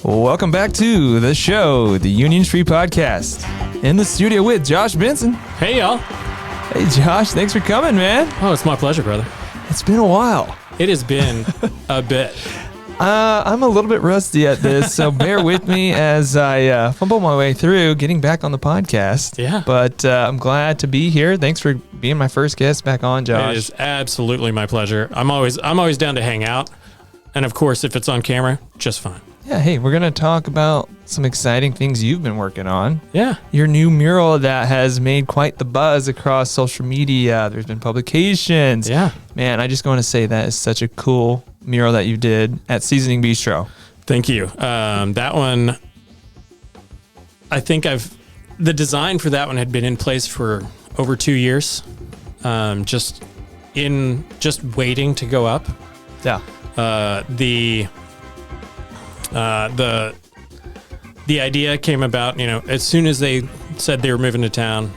Welcome back to the show, the Union Street Podcast. In the studio with Josh Benson. Hey, y'all. Hey, Josh. Thanks for coming, man. Oh, it's my pleasure, brother. It's been a while. It has been a bit. I'm a little bit rusty at this, so bear with me as I fumble my way through getting back on the podcast. Yeah. But I'm glad to be here. Thanks for being my first guest back on, Josh. It is absolutely my pleasure. I'm always down to hang out. And, of course, if it's on camera, just fine. Yeah, hey, we're going to talk about some exciting things you've been working on. Yeah. Your new mural that has made quite the buzz across social media. There's been publications. Yeah. Man, I just want to say that is such a cool mural that you did at Seasoning Bistro. Thank you. That one, I think the design for that one had been in place for over 2 years. Just waiting to go up. Yeah. The idea came about, as soon as they said they were moving to town,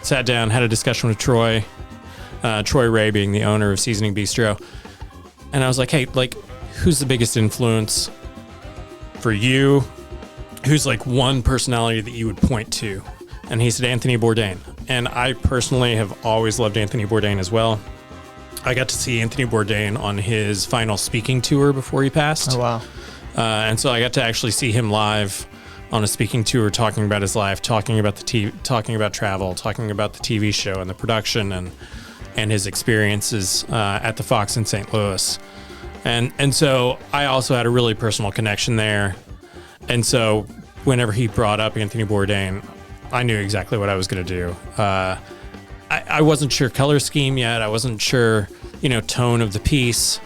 sat down, had a discussion with Troy Ray being the owner of Seasoning Bistro. And I was like, hey, who's the biggest influence for you? Who's one personality that you would point to? And he said, Anthony Bourdain. And I personally have always loved Anthony Bourdain as well. I got to see Anthony Bourdain on his final speaking tour before he passed. Oh, wow. And so I got to actually see him live on a speaking tour, talking about his life, talking about talking about travel, talking about the TV show and the production and his experiences at the Fox in St. Louis. And so I also had a really personal connection there. And so whenever he brought up Anthony Bourdain, I knew exactly what I was going to do. I wasn't sure color scheme yet. I wasn't sure, tone of the piece.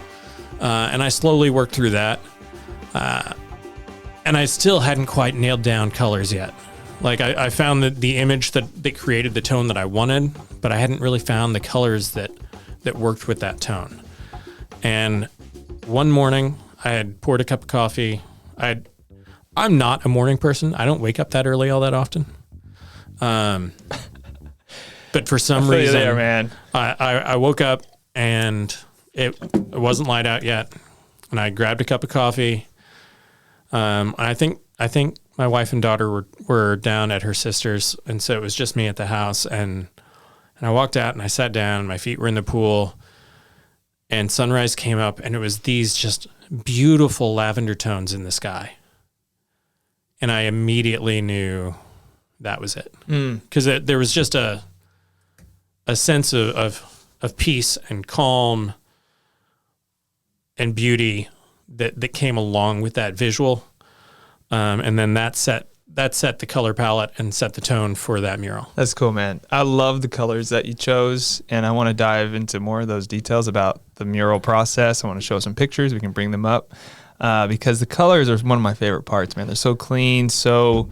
And I slowly worked through that. And I still hadn't quite nailed down colors yet. I found that the image that created the tone that I wanted, but I hadn't really found the colors that worked with that tone. And one morning I had poured a cup of coffee. I'm not a morning person. I don't wake up that early all that often. But for some reason, there, man. I woke up and it wasn't light out yet. And I grabbed a cup of coffee. I think my wife and daughter were down at her sister's, and so it was just me at the house. And I walked out and I sat down. My feet were in the pool, and sunrise came up, and it was these just beautiful lavender tones in the sky. And I immediately knew that was it, because there was just a sense of peace and calm and beauty that came along with that visual. And then that set the color palette and set the tone for that mural. That's cool, man. I love the colors that you chose, and I want to dive into more of those details about the mural process. I want to show some pictures. We can bring them up because the colors are one of my favorite parts, man. They're so clean, so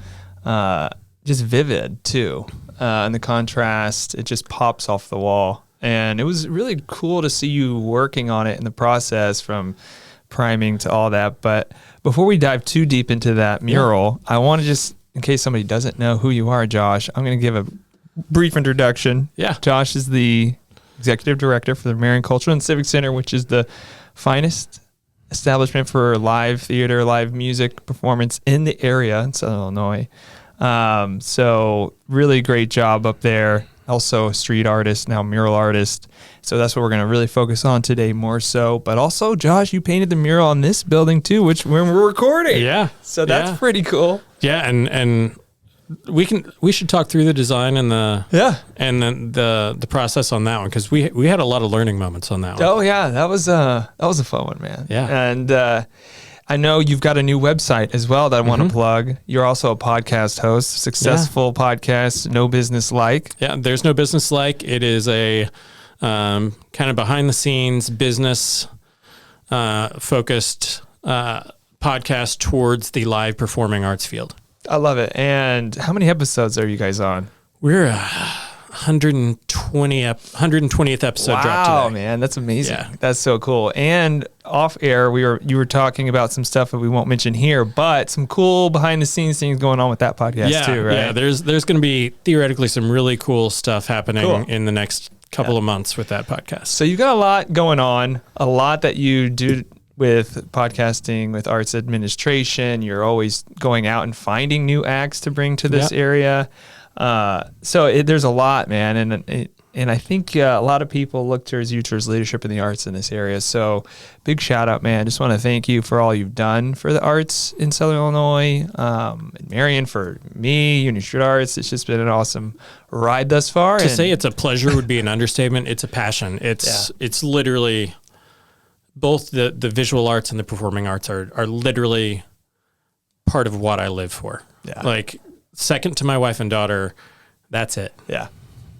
just vivid, too. And the contrast, it just pops off the wall. And it was really cool to see you working on it in the process from priming to all that. But before we dive too deep into that mural, I want to just, in case somebody doesn't know who you are, Josh, I'm going to give a brief introduction. Yeah. Josh is the executive director for the Marion Cultural and Civic Center, which is the finest establishment for live theater, live music performance in the area in Southern Illinois. So really great job up there. Also a street artist, now mural artist. So that's what we're going to really focus on today more so. But also, Josh, you painted the mural on this building too, which when we're recording. Yeah. So that's pretty cool. Yeah. And we should talk through the design and the process on that one. Cause we had a lot of learning moments on that one. Oh yeah. That was a fun one, man. Yeah. And, I know you've got a new website as well that I want to plug. You're also a podcast host, successful podcast, No Business Like. Yeah, there's No Business Like. It is a kind of behind the scenes business focused podcast towards the live performing arts field. I love it. And how many episodes are you guys on? We're 120th episode dropped today. Wow, man, that's amazing. Yeah. That's so cool. And off air, you were talking about some stuff that we won't mention here, but some cool behind the scenes things going on with that podcast too, right? Yeah, there's going to be theoretically some really cool stuff happening in the next couple of months with that podcast. So you got a lot going on, a lot that you do with podcasting, with arts administration. You're always going out and finding new acts to bring to this area. So there's a lot, man. And I think a lot of people look towards you towards leadership in the arts in this area. So big shout out, man. Just want to thank you for all you've done for the arts in Southern Illinois. And Marion, for me, Union Street Arts. It's just been an awesome ride thus far. To say it's a pleasure would be an understatement. It's a passion. It's literally both the visual arts and the performing arts are literally part of what I live for. Yeah. Like second to my wife and daughter, that's it. Yeah.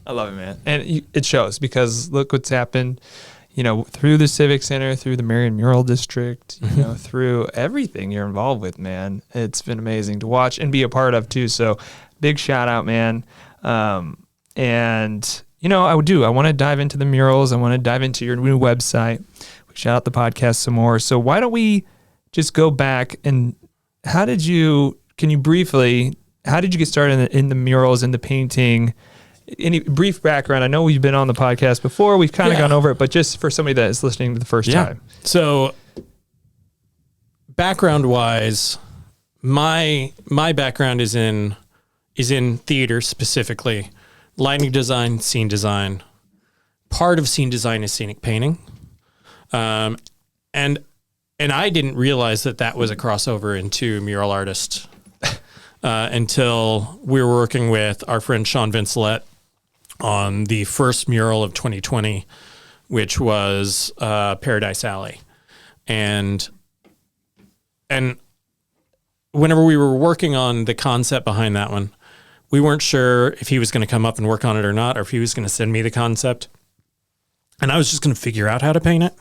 I love it, man. And it shows, because look what's happened, through the Civic Center, through the Marion Mural District, through everything you're involved with, man. It's been amazing to watch and be a part of too. So big shout out, man. I want to dive into the murals. I want to dive into your new website. We shout out the podcast some more. So why don't we just go back and how did you get started in the murals and the painting? Any brief background? I know we've been on the podcast before. We've kind of gone over it, but just for somebody that is listening to the first time. So background-wise, my background is in theater, specifically lighting design, scene design. Part of scene design is scenic painting, and I didn't realize that was a crossover into mural artist until we were working with our friend Sean Vincelette on the first mural of 2020, which was Paradise Alley. And whenever we were working on the concept behind that one, we weren't sure if he was going to come up and work on it or not, or if he was going to send me the concept. And I was just going to figure out how to paint it.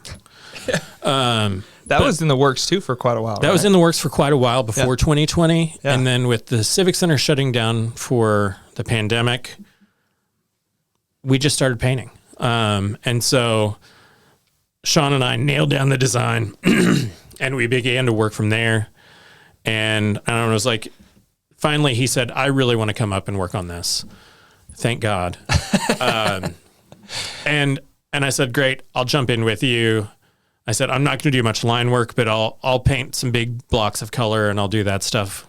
That was in the works too for quite a while. That was in the works for quite a while before 2020. Yeah. And then with the Civic Center shutting down for the pandemic, we just started painting. And so Sean and I nailed down the design and we began to work from there. And I don't know, it was like, finally he said, I really want to come up and work on this. Thank God. And I said, great, I'll jump in with you. I said, I'm not going to do much line work, but I'll paint some big blocks of color and I'll do that stuff.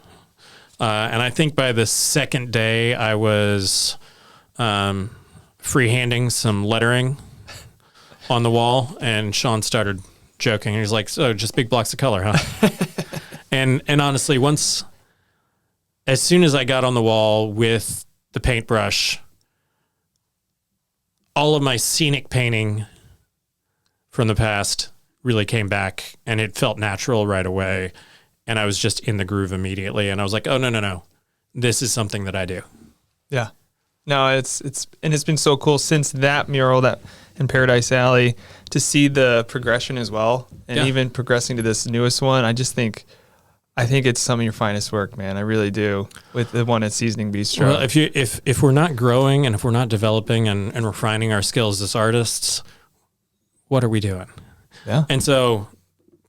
And I think by the second day I was freehanding some lettering on the wall, and Sean started joking. He's like, so just big blocks of color, huh? and honestly, as soon as I got on the wall with the paintbrush, all of my scenic painting from the past really came back, and it felt natural right away. And I was just in the groove immediately. And I was like, oh, no. This is something that I do. Yeah. No, it's been so cool since that mural that in Paradise Alley to see the progression as well. And even progressing to this newest one. I think it's some of your finest work, man. I really do, with the one at Seasoning Bistro. Well, if we're not growing and if we're not developing and refining our skills as artists, what are we doing? Yeah. And so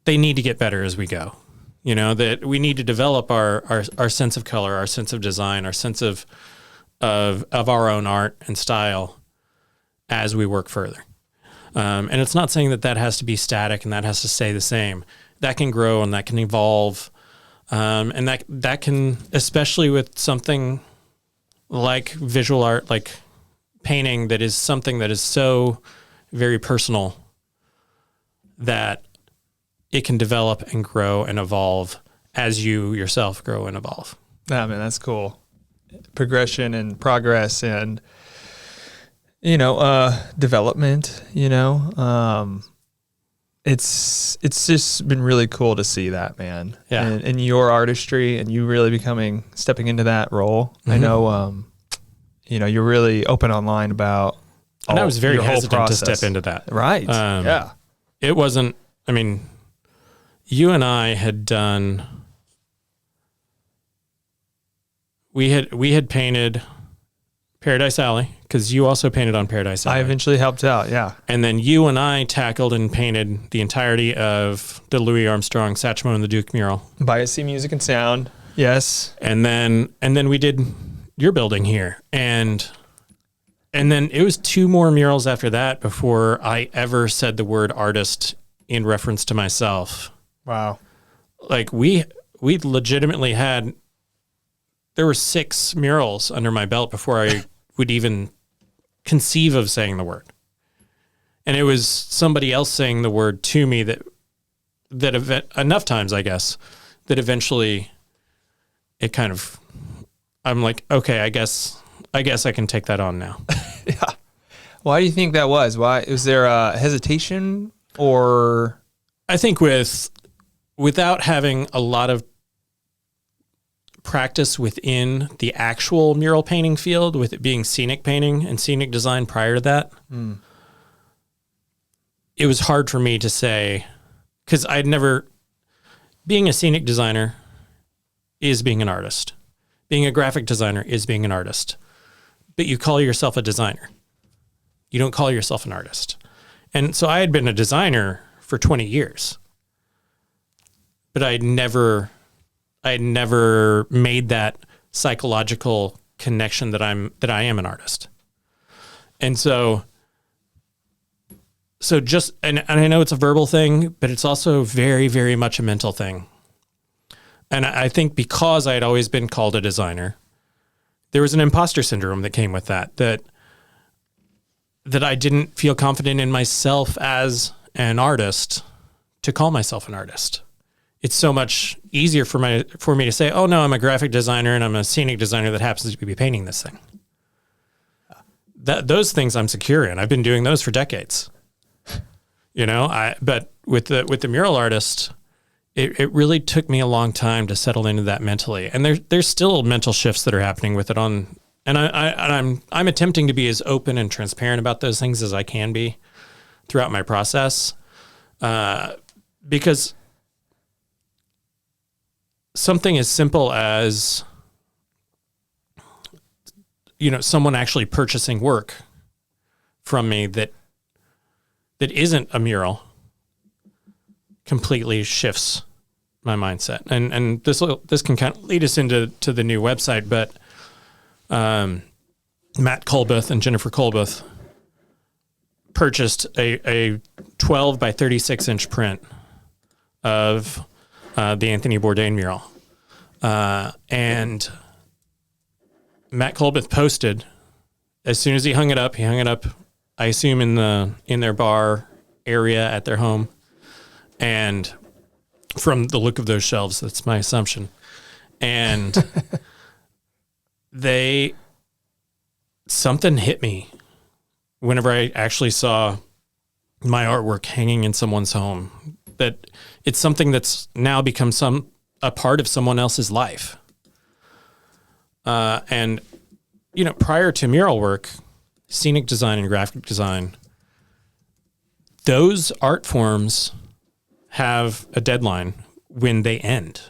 they need to get better as we go. That we need to develop our sense of color, our sense of design, our sense of our own art and style as we work further. And it's not saying that has to be static and that has to stay the same. That can grow and that can evolve. And that can, especially with something like visual art, like painting, that is something that is so very personal, that it can develop and grow and evolve as you yourself grow and evolve. Ah, man, that's cool. Progression and progress and, development, it's just been really cool to see that, man. Yeah. And your artistry and you really stepping into that role. Mm-hmm. I know, you're really open online about and I was very hesitant to step into that. Right. Yeah. It wasn't, you and I had done, we had painted Paradise Alley, because you also painted on Paradise Alley. I eventually helped out, yeah. And then you and I tackled and painted the entirety of the Louis Armstrong Satchmo and the Duke mural. By SC Music and Sound, yes. And then we did your building here. And then it was 2 more murals after that before I ever said the word artist in reference to myself. Wow. Like we legitimately had, there were 6 murals under my belt before I would even conceive of saying the word. And it was somebody else saying the word to me that enough times, I guess, that eventually it kind of, I'm like, okay, I guess I can take that on now. Yeah. Why do you think that was? Why was there a hesitation, or? I think without having a lot of practice within the actual mural painting field, with it being scenic painting and scenic design prior to that, it was hard for me to say, because I'd never, being a scenic designer is being an artist. Being a graphic designer is being an artist. But you call yourself a designer. You don't call yourself an artist. And so I had been a designer for 20 years. But I had never made that psychological connection that I am an artist. And so just, and I know it's a verbal thing, but it's also very, very much a mental thing. And I think because I had always been called a designer, there was an imposter syndrome that came with that I didn't feel confident in myself as an artist to call myself an artist. It's so much easier for me to say, oh no, I'm a graphic designer and I'm a scenic designer that happens to be painting this thing. Those things I'm secure in. I've been doing those for decades. But with the mural artist, it really took me a long time to settle into that mentally. And there's still mental shifts that are happening with it and I'm attempting to be as open and transparent about those things as I can be throughout my process. Because something as simple as, someone actually purchasing work from me that isn't a mural completely shifts my mindset. And this can kind of lead us into the new website, but Matt Colbeth and Jennifer Colbeth purchased a 12 by 36 inch print of the Anthony Bourdain mural. And Matt Colbeth posted, as soon as he hung it up, I assume in their bar area at their home. And from the look of those shelves, that's my assumption. And something hit me whenever I actually saw my artwork hanging in someone's home, that it's something that's now become a part of someone else's life. And prior to mural work, scenic design and graphic design, those art forms have a deadline when they end.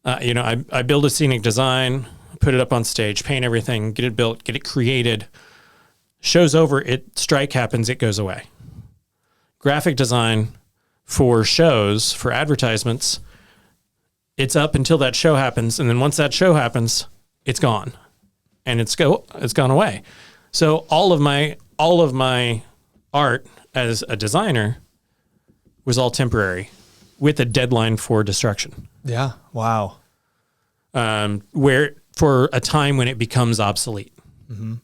I build a scenic design, put it up on stage, paint everything, get it built, get it created. Show's over, strike happens, it goes away. Graphic design for shows, for advertisements, it's up until that show happens, and then once that show happens, it's gone, and it's gone away. So all of my art as a designer was all temporary, with a deadline for destruction. Yeah. Wow. Where for a time when it becomes obsolete. Mm-hmm.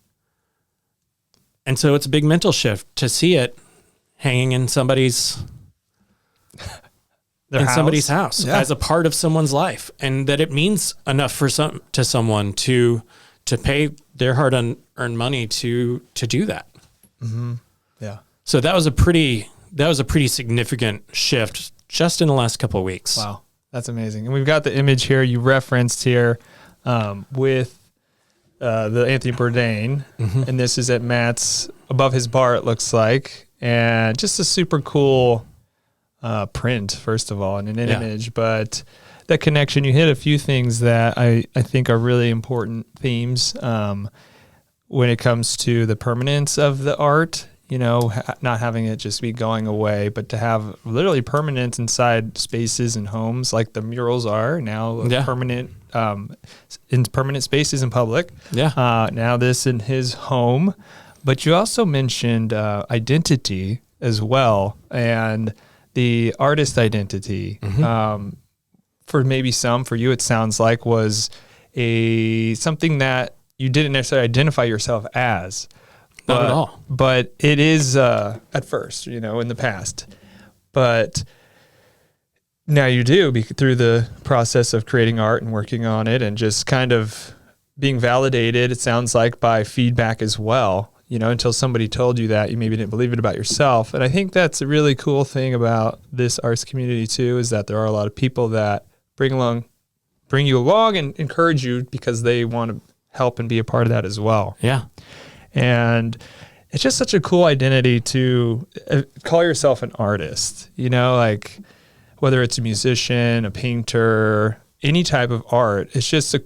And so it's a big mental shift to see it hanging in somebody's somebody's house as a part of someone's life, and that it means enough to someone to pay their hard-earned money to do that. Mm-hmm. Yeah. So that was a pretty significant shift just in the last couple of weeks. Wow, that's amazing. And we've got the image here you referenced here with the Anthony Bourdain, and this is at Matt's above his bar, it looks like, and just a super cool print, first of all, and an image, but that connection, you hit a few things that I think are really important themes when it comes to the permanence of the art, not having it just be going away, but to have literally permanence inside spaces and homes like the murals are now permanent in permanent spaces in public. Yeah. Now this in his home, but you also mentioned identity as well, and the artist identity. For maybe some, for you, it sounds like was something that you didn't necessarily identify yourself as. Not at all. But it is at first, in the past. But now you do through the process of creating art and working on it and just kind of being validated, it sounds like, by feedback as well. Until somebody told you that, you maybe didn't believe it about yourself. And I think that's a really cool thing about this arts community too, is that there are a lot of people that bring you along and encourage you because they want to help and be a part of that as well. Yeah. And it's just such a cool identity to call yourself an artist, like whether it's a musician, a painter, any type of art. It's just I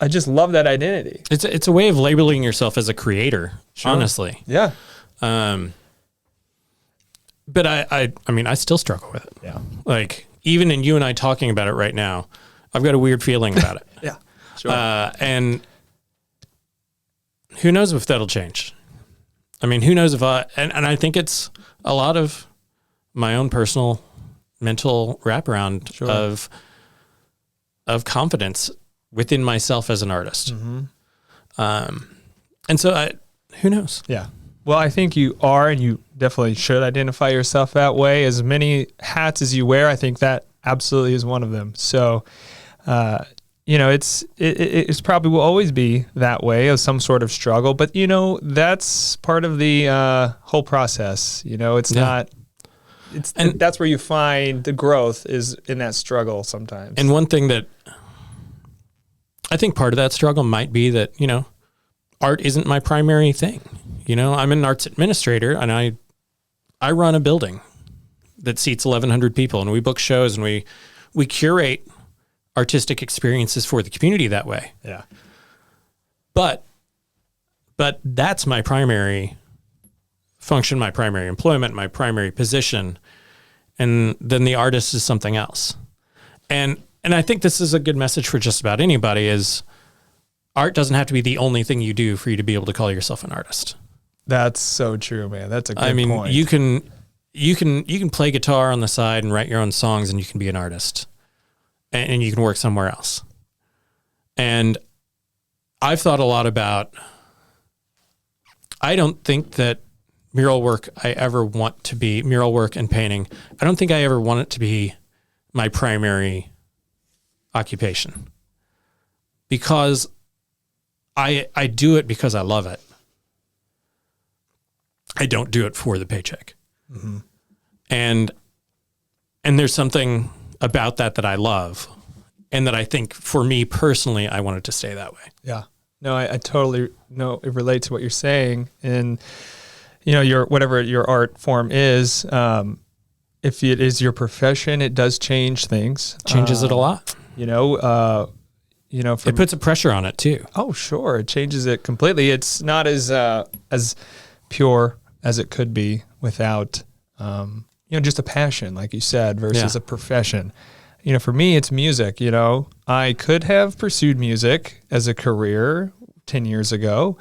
just love that identity. It's a way of labeling yourself as a creator, honestly. Yeah. But I mean, I still struggle with it. Yeah. Like, even in you and I talking about it right now, I've got a weird feeling about it. Yeah. Sure. And who knows if that'll change? I mean, who knows if and I think it's a lot of my own personal mental wraparound of confidence within myself as an artist. And so who knows? Yeah. Well, I think you are, and you definitely should identify yourself that way. As many hats as you wear, I think that absolutely is one of them. So, it's probably will always be that way, of some sort of struggle. But that's part of the whole process. It's not. And that's where you find the growth is in that struggle sometimes. And one thing that I think part of that struggle might be that art isn't my primary thing. I'm an arts administrator, and I run a building that seats 1,100 people, and we book shows, and we curate artistic experiences for the community that way. Yeah. But that's my primary function, my primary employment, my primary position, and then the artist is something else. And I think this is a good message for just about anybody: is art doesn't have to be the only thing you do for you to be able to call yourself an artist. That's so true, man. That's a good point. You can play guitar on the side and write your own songs, and you can be an artist, and you can work somewhere else. And I've thought a lot about, I don't think that mural work and painting, I don't think I ever want it to be my primary occupation, because I do it because I love it. I don't do it for the paycheck. And there's something about that I love, and that I think, for me personally, I want it to stay that way. Yeah. No, I totally know it relates to what you're saying. And whatever your art form is, if it is your profession, it does change things. Changes it a lot. It puts a pressure on it too. Oh, sure. It changes it completely. It's not as pure as it could be without, just a passion, like you said, versus a profession. For me, it's music. I could have pursued music as a career 10 years ago,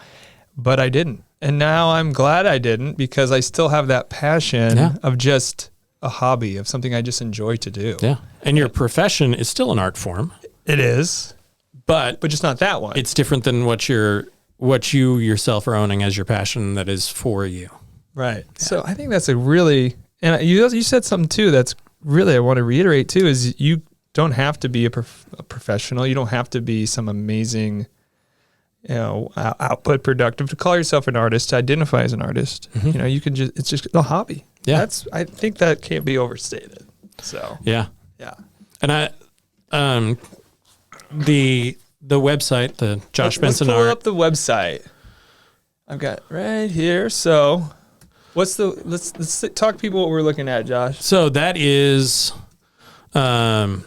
but I didn't. And now I'm glad I didn't, because I still have that passion of just a hobby, of something I just enjoy to do. Yeah. And your profession is still an art form. It is. But just not that one. It's different than what you yourself are owning as your passion that is for you. Right. Yeah. So I think that's a really, and you said something too that's really, I want to reiterate too, is you don't have to be a professional. You don't have to be some amazing, output productive to call yourself an artist, to identify as an artist. You can it's just a hobby. Yeah. I think that can't be overstated. So, yeah. And the website, the Josh Benson let's pull art. up the website. I've got it right here. So let's talk to people what we're looking at, Josh. So that is, that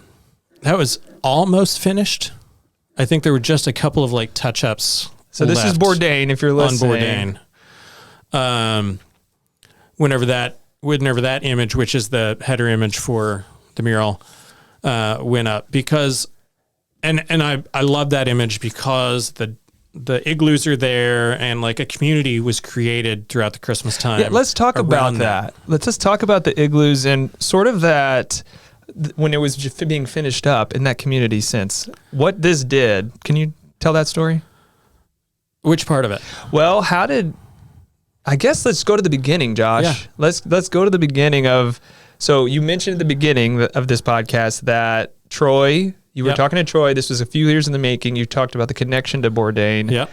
was almost finished. I think there were just a couple of touch-ups. So this is Bourdain, if you're listening. On Bourdain. Whenever that image, which is the header image for the mural, went up, because, and I love that image because the igloos are there, and like a community was created throughout the Christmas time. Yeah, let's talk about that. Let's just talk about the igloos and sort of that when it was being finished up in that community sense. What this did, can you tell that story? Which part of it? Well, I guess let's go to the beginning, Josh. Yeah. Let's go to the beginning of, so you mentioned at the beginning of this podcast that Troy, you were talking to Troy, this was a few years in the making, you talked about the connection to Bourdain. Yeah.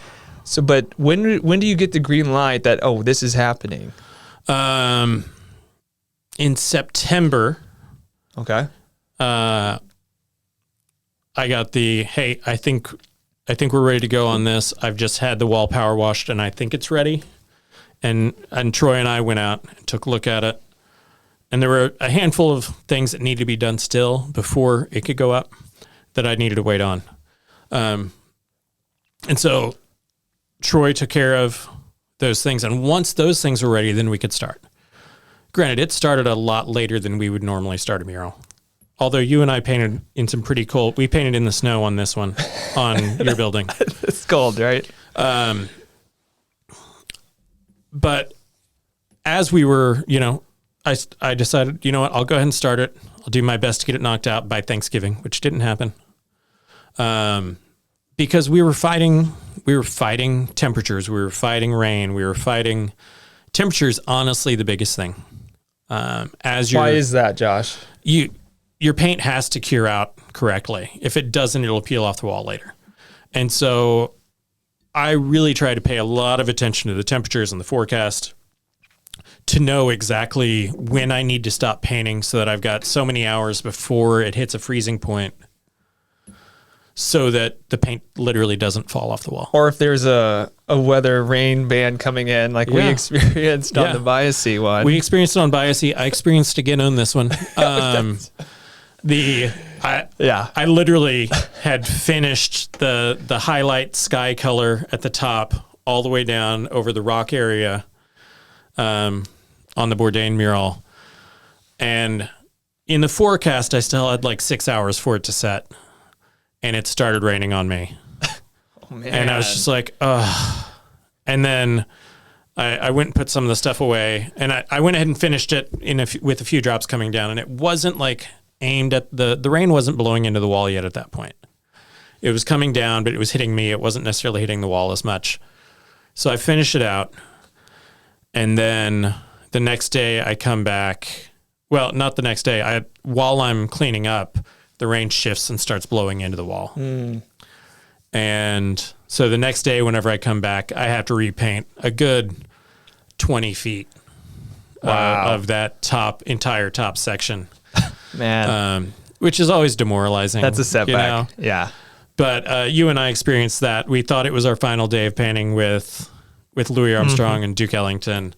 So, but when do you get the green light that, oh, this is happening? In September. Okay. I got hey, I think we're ready to go on this. I've just had the wall power washed and I think it's ready. And Troy and I went out and took a look at it. And there were a handful of things that needed to be done still before it could go up that I needed to wait on. And so Troy took care of those things. And once those things were ready, then we could start. Granted, it started a lot later than we would normally start a mural. Although you and I painted in some pretty cold, we painted in the snow on this one, on your building. It's cold, right? But as we were, I decided, you know what, I'll go ahead and start it. I'll do my best to get it knocked out by Thanksgiving, which didn't happen. Because we were fighting temperatures. We were fighting rain. We were fighting temperatures. Honestly, the biggest thing. Why is that, Josh? Your paint has to cure out correctly. If it doesn't, it'll peel off the wall later. And so I really try to pay a lot of attention to the temperatures and the forecast to know exactly when I need to stop painting so that I've got so many hours before it hits a freezing point so that the paint literally doesn't fall off the wall. Or if there's a weather rain band coming in like we experienced on the Biassy one. We experienced it on Biassy. I experienced again on this one. I literally had finished the highlight sky color at the top all the way down over the rock area on the Bourdain mural. And in the forecast, I still had like 6 hours for it to set. And it started raining on me. Oh, man. And I was just like, ugh. And then I went and put some of the stuff away. And I went ahead and finished it with a few drops coming down. And it wasn't like aimed at the rain wasn't blowing into the wall yet at that point. It was coming down, but it was hitting me. It wasn't necessarily hitting the wall as much. So I finished it out. And then the next day I come back. Well, not the next day. While I'm cleaning up, the rain shifts and starts blowing into the wall. And so the next day, whenever I come back, I have to repaint a good 20 feet of that entire top section. Man. Which is always demoralizing. That's a setback. Yeah. But you and I experienced that. We thought it was our final day of painting with Louis Armstrong and Duke Ellington.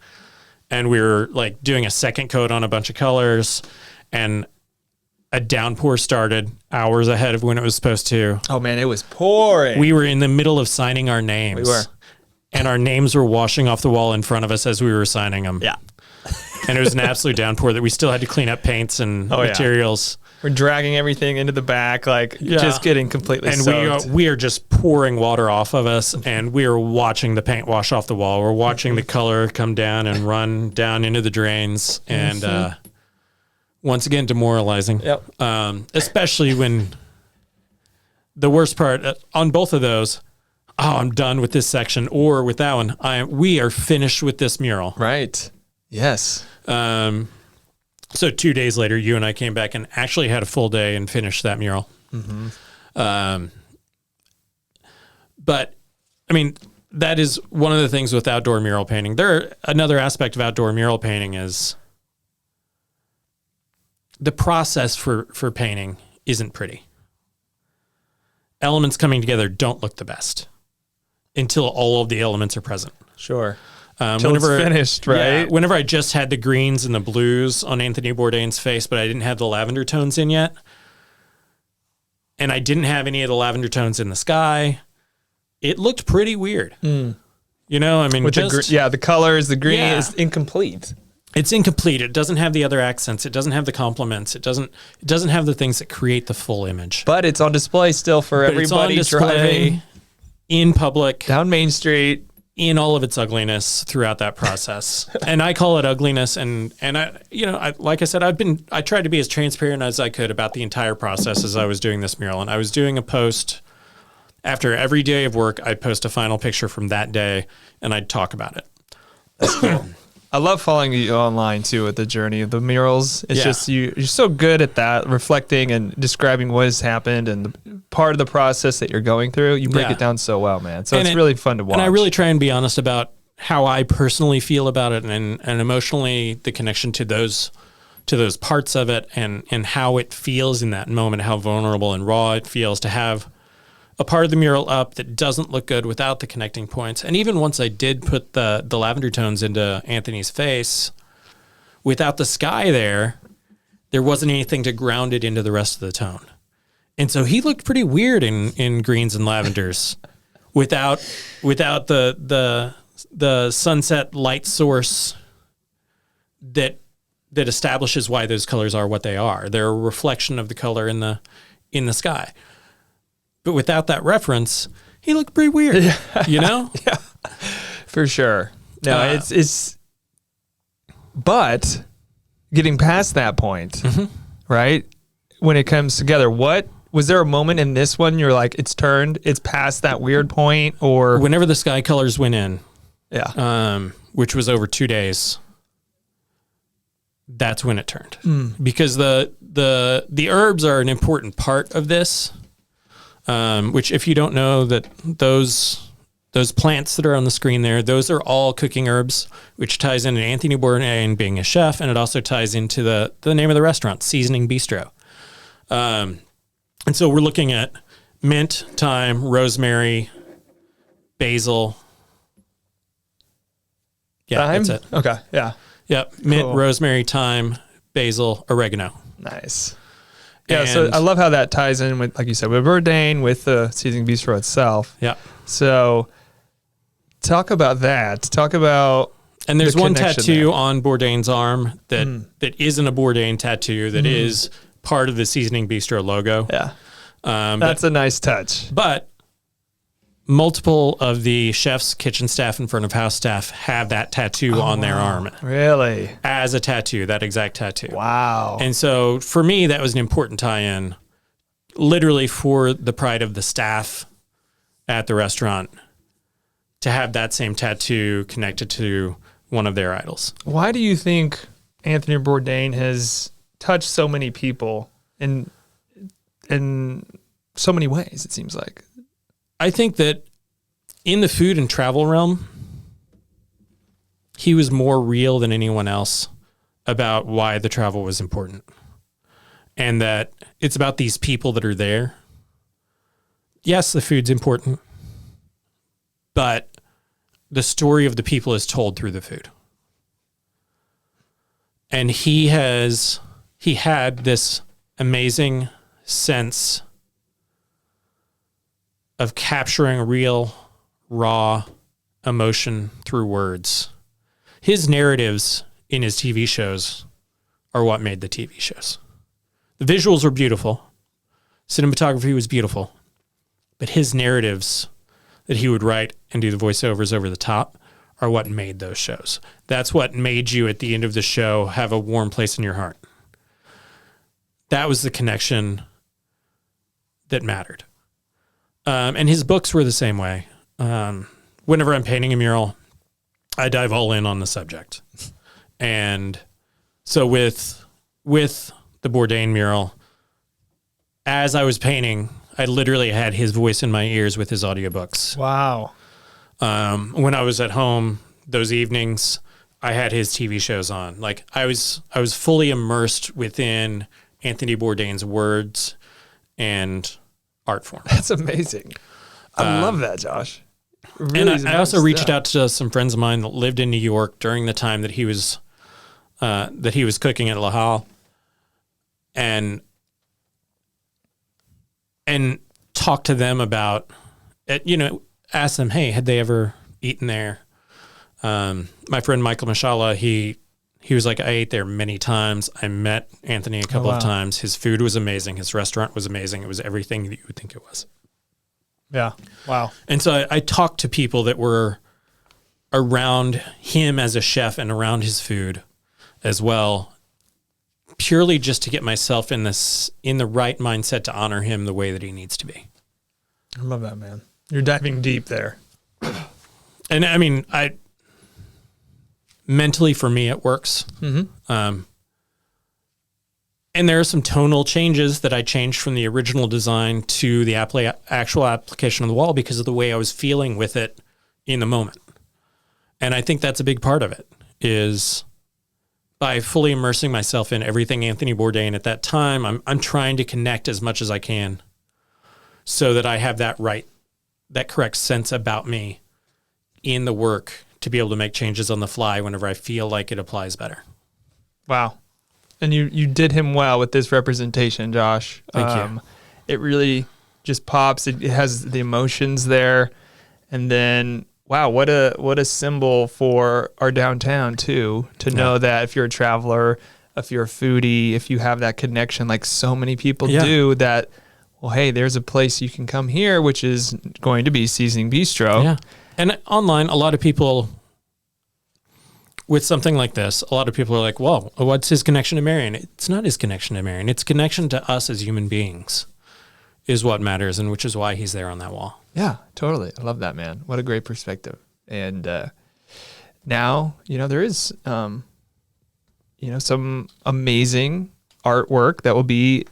And we were like doing a second coat on a bunch of colors, and a downpour started hours ahead of when it was supposed to. Oh man, it was pouring. We were in the middle of signing our names. We were. And our names were washing off the wall in front of us as we were signing them. Yeah. And it was an absolute downpour that we still had to clean up paints and materials. We're dragging everything into the back, just getting completely soaked. And we are just pouring water off of us, and we are watching the paint wash off the wall. We're watching the color come down and run down into the drains. And once again, demoralizing. Yep. Especially when the worst part on both of those, I'm done with this section, or with that one, we are finished with this mural. Right. Yes. So 2 days later, you and I came back and actually had a full day and finished that mural. But I mean, that is one of the things with outdoor mural painting. Another aspect of outdoor mural painting is the process for painting isn't pretty. Elements coming together don't look the best until all of the elements are present. Sure. Whenever it's finished, right? Yeah, whenever I just had the greens and the blues on Anthony Bourdain's face, but I didn't have the lavender tones in yet, and I didn't have any of the lavender tones in the sky, it looked pretty weird. You know, I mean, with the colors, the green is incomplete. It's incomplete. It doesn't have the other accents. It doesn't have the complements. It doesn't have the things that create the full image. But it's on display still for everybody driving. in public, Down Main Street. in all of its ugliness throughout that process. And I call it ugliness. And like I said, I tried to be as transparent as I could about the entire process as I was doing this mural. And I was doing a post after every day of work. I'd post a final picture from that day and I'd talk about it. That's cool. I love following you online too with the journey of the murals. It's just you're so good at that, reflecting and describing what has happened and the part of the process that you're going through. You break it down so well, man. So it's really fun to watch. And I really try and be honest about how I personally feel about it and emotionally the connection to those parts of it and how it feels in that moment, how vulnerable and raw it feels to have a part of the mural up that doesn't look good without the connecting points. And even once I did put the lavender tones into Anthony's face, without the sky there wasn't anything to ground it into the rest of the tone. And so he looked pretty weird in greens and lavenders without the sunset light source that establishes why those colors are what they are. They're a reflection of the color in the sky. But without that reference, he looked pretty weird, you know? Yeah, for sure. No, but getting past that point, right? When it comes together, was there a moment in this one you're like, it's past that weird point, or whenever the sky colors went in, which was over 2 days, that's when it turned. Because the herbs are an important part of this. Which, if you don't know, that those plants that are on the screen there, those are all cooking herbs, which ties into Anthony Bourdain being a chef, and it also ties into the name of the restaurant, Seasoning Bistro. And so we're looking at mint, thyme, rosemary, basil. Yeah, thyme? that's it. Okay, yeah. Yep, mint, rosemary, thyme, basil, oregano. Nice. Yeah, so I love how that ties in with, like you said, with Bourdain, with the Seasoning Bistro itself. Yeah. So talk about that. Talk about and there's one tattoo on Bourdain's arm that isn't a Bourdain tattoo, that is part of the Seasoning Bistro logo. Yeah. That's a nice touch. But multiple of the chefs, kitchen staff, and front of house staff have that tattoo on their arm. Really? As a tattoo, that exact tattoo. Wow. And so for me, that was an important tie-in, literally for the pride of the staff at the restaurant, to have that same tattoo connected to one of their idols. Why do you think Anthony Bourdain has touched so many people in so many ways, it seems like? I think that in the food and travel realm, he was more real than anyone else about why the travel was important. And that it's about these people that are there. Yes, the food's important, but the story of the people is told through the food. And he had this amazing sense of capturing real, raw emotion through words. His narratives in his TV shows are what made the TV shows. The visuals were beautiful. Cinematography was beautiful. But his narratives that he would write and do the voiceovers over the top are what made those shows. That's what made you, at the end of the show, have a warm place in your heart. That was the connection that mattered. And his books were the same way. Whenever I'm painting a mural, I dive all in on the subject. And so with the Bourdain mural, as I was painting, I literally had his voice in my ears with his audiobooks. Wow. When I was at home those evenings, I had his TV shows on. Like I was fully immersed within Anthony Bourdain's words and art form. That's amazing. I love that, Josh. Really, and I also reached out to some friends of mine that lived in New York during the time that he was cooking at La Halle, and talked to them about it. You know, asked them, hey, had they ever eaten there? My friend Michael Mashallah, he was like, I ate there many times. I met Anthony a couple of times. His food was amazing. His restaurant was amazing. It was everything that you would think it was. Yeah. Wow. And so I talked to people that were around him as a chef and around his food as well, purely just to get myself in the right mindset to honor him the way that he needs to be. I love that, man. You're diving deep there. And I mean, mentally for me, it works. And there are some tonal changes that I changed from the original design to the actual application on the wall because of the way I was feeling with it in the moment. And I think that's a big part of it, is by fully immersing myself in everything Anthony Bourdain at that time, I'm trying to connect as much as I can so that I have that correct sense about me in the work to be able to make changes on the fly whenever I feel like it applies better. Wow. And you did him well with this representation, Josh. Thank you. It really just pops. It has the emotions there. And then, wow, what a symbol for our downtown, too, to know that if you're a traveler, if you're a foodie, if you have that connection like so many people do, that, well, hey, there's a place you can come here, which is going to be Seasoning Bistro. Yeah. And online, a lot of people... with something like this, a lot of people are like, well, what's his connection to Marion? It's not his connection to Marion. It's connection to us as human beings is what matters, and which is why he's there on that wall. Yeah, totally. I love that, man. What a great perspective. And now, there is, some amazing artwork that will be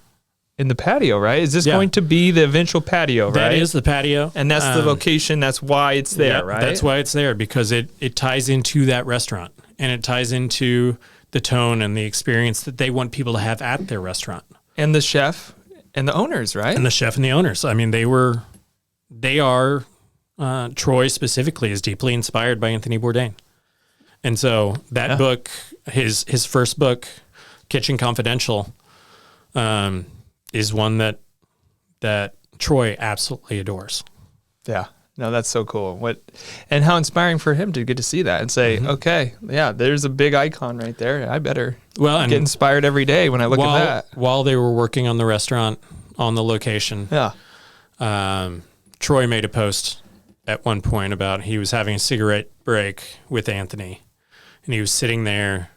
in the patio, right? Is this going to be the eventual patio, right? That is the patio. And that's the location. That's why it's there, right? That's why it's there, because it ties into that restaurant, and it ties into the tone and the experience that they want people to have at their restaurant. And the chef and the owners, right? And the chef and the owners. I mean, they are, Troy specifically is deeply inspired by Anthony Bourdain. And so that book, his first book, Kitchen Confidential, is one that Troy absolutely adores. Yeah. No, that's so cool. And how inspiring for him to get to see that and say, okay, there's a big icon right there. I better get inspired every day when I look at that. While they were working on the restaurant, on the location, Troy made a post at one point about he was having a cigarette break with Anthony, and he was sitting there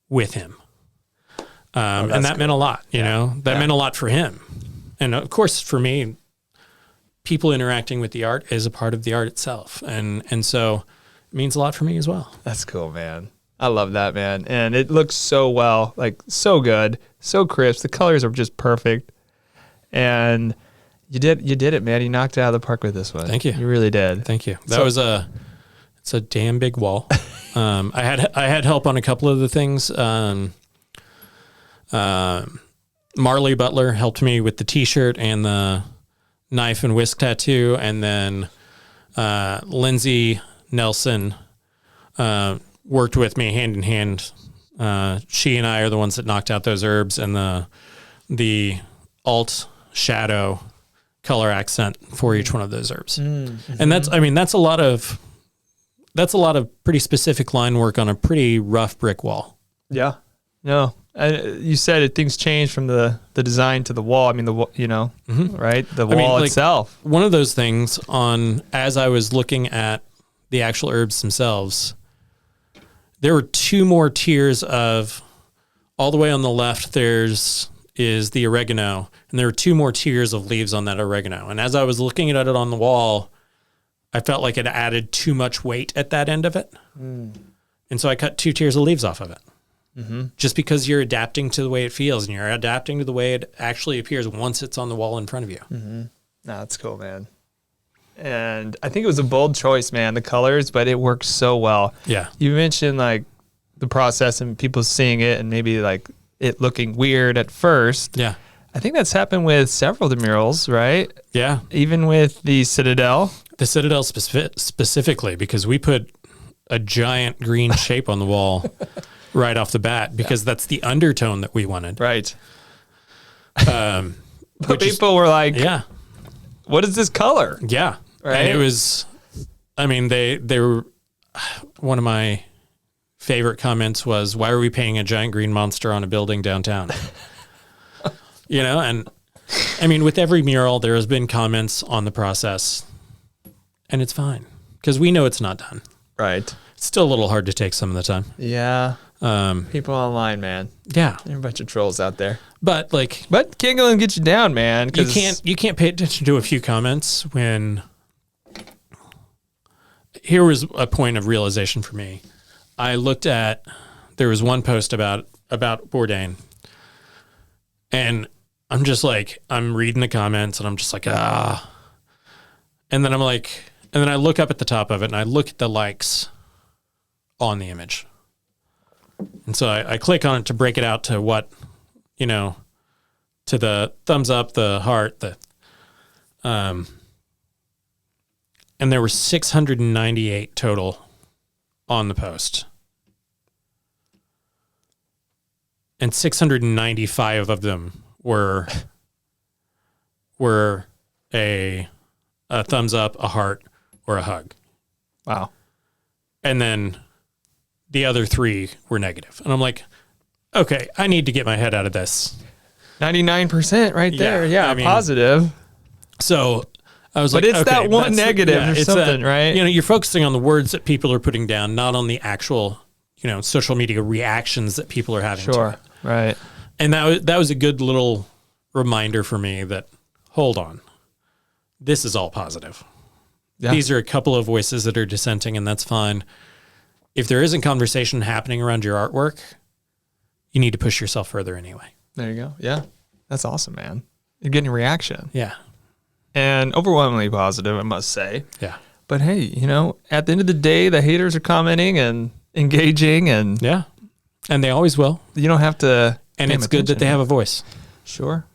with him. And that meant a lot, that meant a lot for him. And of course, for me, people interacting with the art is a part of the art itself. And so it means a lot for me as well. That's cool, man. I love that, man. And it looks so well, like so good, so crisp. The colors are just perfect. And you did it, man. You knocked it out of the park with this one. Thank you. You really did. Thank you. It's a damn big wall. I had help on a couple of the things. Marley Butler helped me with the t-shirt and the knife and whisk tattoo. And then, Lindsay Nelson, worked with me hand in hand. She and I are the ones that knocked out those herbs and the alt shadow color accent for each one of those herbs. Mm-hmm. And that's a lot of pretty specific line work on a pretty rough brick wall. Yeah. No. You said things changed from the design to the wall. I mean, right? The wall itself. One of those things as I was looking at the actual herbs themselves, there were two more tiers of, all the way on the left, is the oregano, and there were two more tiers of leaves on that oregano. And as I was looking at it on the wall, I felt like it added too much weight at that end of it. Mm. And so I cut two tiers of leaves off of it. Mm-hmm. Just because you're adapting to the way it feels, and you're adapting to the way it actually appears once it's on the wall in front of you. Mm-hmm. No, that's cool, man. And I think it was a bold choice, man, the colors, but it works so well. Yeah. You mentioned like the process and people seeing it and maybe like it looking weird at first. Yeah. I think that's happened with several of the murals, right? Yeah. Even with the Citadel. The Citadel specifically, because we put a giant green shape on the wall right off the bat, because that's the undertone that we wanted. Right. But people were like, what is this color? Yeah. Right. And it was, they were, one of my favorite comments was, why are we painting a giant green monster on a building downtown? And I mean, with every mural, there has been comments on the process, and it's fine because we know it's not done. Right. It's still a little hard to take some of the time. Yeah. People online, man. Yeah. There are a bunch of trolls out there. But can't go and get you down, man. You can't pay attention to a few comments when. Here was a point of realization for me. I looked at, there was one post about Bourdain, and I'm just like, I'm reading the comments and I'm just like, ah. And then I look up at the top of it and I look at the likes on the image. And so I click on it to break it out to what, to the thumbs up, the heart, and there were 698 total on the post. And 695 of them were a thumbs up, a heart, or a hug. Wow. And then the other 3 were negative. And I'm like, okay, I need to get my head out of this. 99% right there. Yeah, positive. So I was but like, it's okay, that one negative or something, right? You're focusing on the words that people are putting down, not on the actual, social media reactions that people are having to it. Right. And that was a good little reminder for me that, hold on, this is all positive. Yeah. These are a couple of voices that are dissenting, and that's fine. If there isn't conversation happening around your artwork, you need to push yourself further anyway. There you go. Yeah. That's awesome, man. You're getting a reaction. Yeah. And overwhelmingly positive, I must say. Yeah. But hey, at the end of the day, the haters are commenting and engaging, and yeah. And they always will. You don't have to. And it's good that they have a voice. Sure.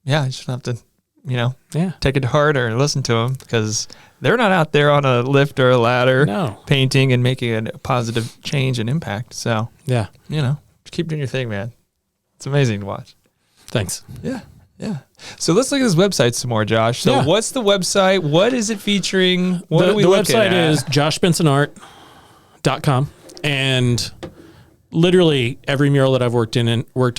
Yeah. You just have to, take it to heart or listen to them, because they're not out there on a lift or a ladder painting and making a positive change and impact. So, yeah. Just keep doing your thing, man. It's amazing to watch. Thanks. Yeah. So let's look at this website some more, Josh. So what's the website? What is it featuring? What are we looking at? The website is joshbensonart.com. And literally every mural that I've worked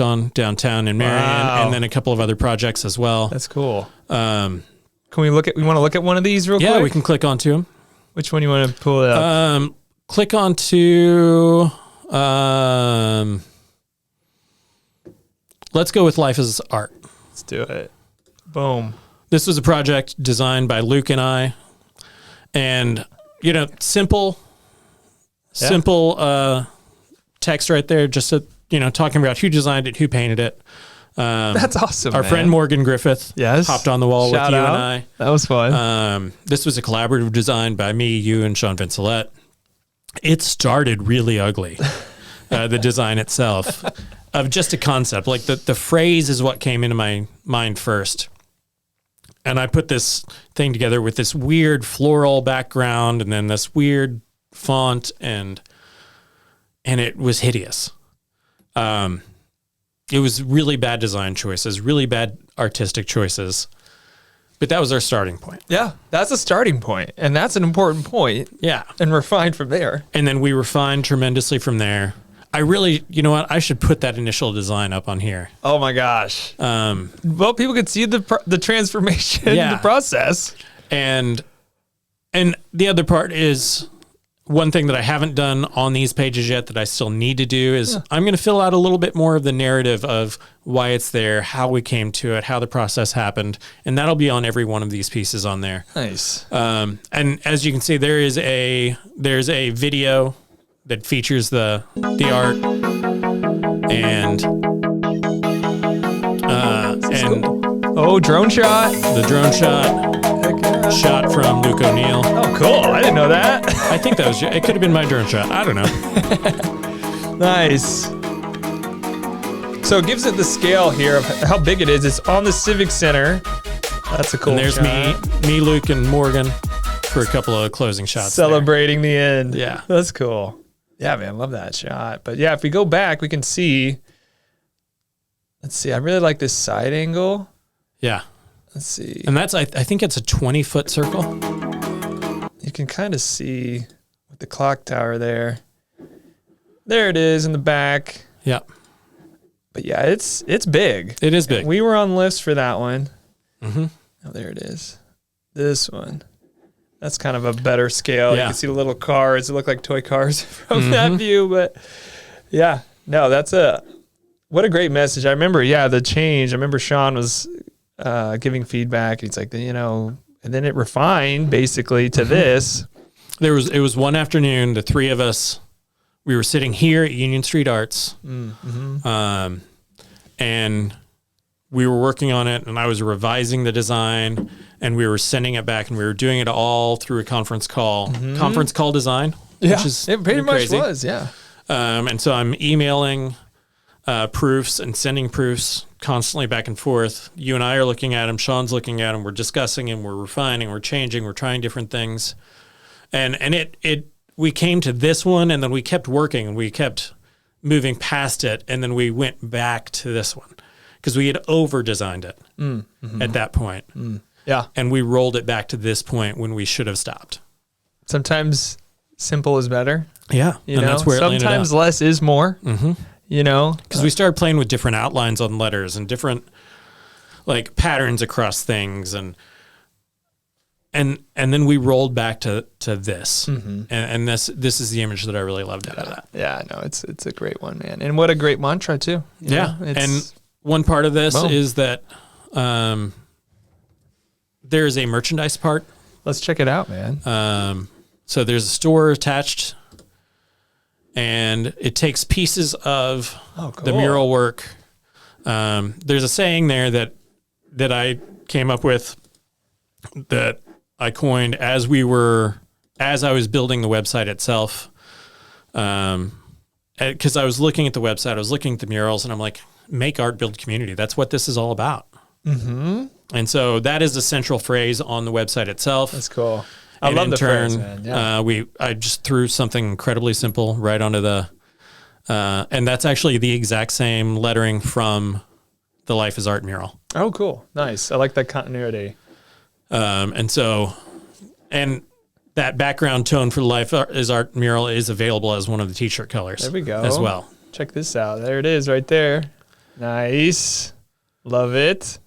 on downtown in Marion, and then a couple of other projects as well. That's cool. Can we want to look at one of these real quick? Yeah, we can click onto them. Which one do you want to pull up? Click onto, let's go with Life as Art. Let's do it. Boom. This was a project designed by Luke and I, and, simple text right there, just talking about who designed it, who painted it. That's awesome. Our friend Morgan Griffith hopped on the wall with you and I. That was fun. This was a collaborative design by me, you, and Sean Vincelette. It started really ugly, the design itself, of just a concept. Like the phrase is what came into my mind first. And I put this thing together with this weird floral background and then this weird font, and it was hideous. It was really bad design choices, really bad artistic choices. But that was our starting point. Yeah, that's a starting point. And that's an important point. Yeah. And refined from there. And then we refined tremendously from there. I really, I should put that initial design up on here. Oh my gosh. Well, people could see the transformation, the process. And the other part is, one thing that I haven't done on these pages yet that I still need to do is I'm going to fill out a little bit more of the narrative of why it's there, how we came to it, how the process happened. And that'll be on every one of these pieces on there. Nice. And as you can see, there's a video that features the art and drone shot. The drone shot. Shot from Luke O'Neill. Oh, cool. I didn't know that. I think that was, it could have been my drone shot. I don't know. Nice. So it gives it the scale here of how big it is. It's on the Civic Center. That's a cool shot. And there's me, Luke, and Morgan for a couple of closing shots. Celebrating the end. Yeah. That's cool. Yeah, man. Love that shot. But yeah, if we go back, we can see. Let's see. I really like this side angle. Yeah. Let's see. And that's, I think it's a 20-foot circle. You can kind of see with the clock tower there. There it is in the back. Yep. But yeah, it's big. It is big. We were on lists for that one. Mm-hmm. Oh, there it is. This one. That's kind of a better scale. Yeah. You can see the little cars. It look like toy cars from that view. But yeah, no, what a great message. I remember, the change. I remember Sean was giving feedback. He's like, and then it refined basically to this. It was one afternoon, the three of us, we were sitting here at Union Street Arts, and we were working on it, and I was revising the design, and we were sending it back, and we were doing it all through a conference call design, which is it pretty much crazy. was, yeah. And so I'm emailing proofs and sending proofs constantly back and forth. You and I are looking at them. Sean's looking at them. We're discussing them. We're refining. We're changing. We're trying different things. And we came to this one, and then we kept working, and we kept moving past it, and then we went back to this one because we had over-designed it at that point. Yeah. And we rolled it back to this point when we should have stopped. Sometimes simple is better. Yeah. And that's where it landed sometimes up. less is more. Because we started playing with different outlines on letters and different like patterns across things, and then we rolled back to this, and this is the image that I really loved out of that. Yeah, no, it's a great one, man, and what a great mantra too. And one part of this is that there is a merchandise part. Let's check it out, man. So there's a store attached, and it takes pieces of the mural work. There's a saying there that I came up with that I coined as I was building the website itself. Because I was looking at the website, I was looking at the murals, and I'm like, make art, build community. That's what this is all about. And so that is the central phrase on the website itself. That's cool. I love the phrase, man. Yeah. I just threw something incredibly simple right onto and that's actually the exact same lettering from the Life is Art mural. Oh, cool. Nice. I like that continuity. And that background tone for the Life is Art mural is available as one of the t-shirt colors. There we go. As well. Check this out. There it is right there. Nice. Love it.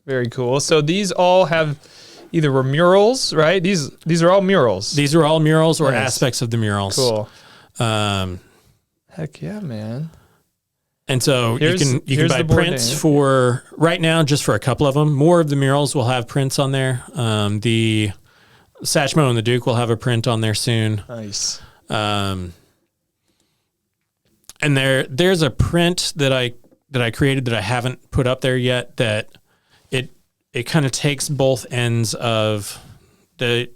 Very cool. So these all have either were murals, right? These are all murals. These are all murals or aspects of the murals. Cool. Heck yeah, man. And so you can buy prints for right now, just for a couple of them. More of the murals will have prints on there. The Satchmo and the Duke will have a print on there soon. Nice. And there's a print that I created that I haven't put up there yet, that it kind of takes both ends of the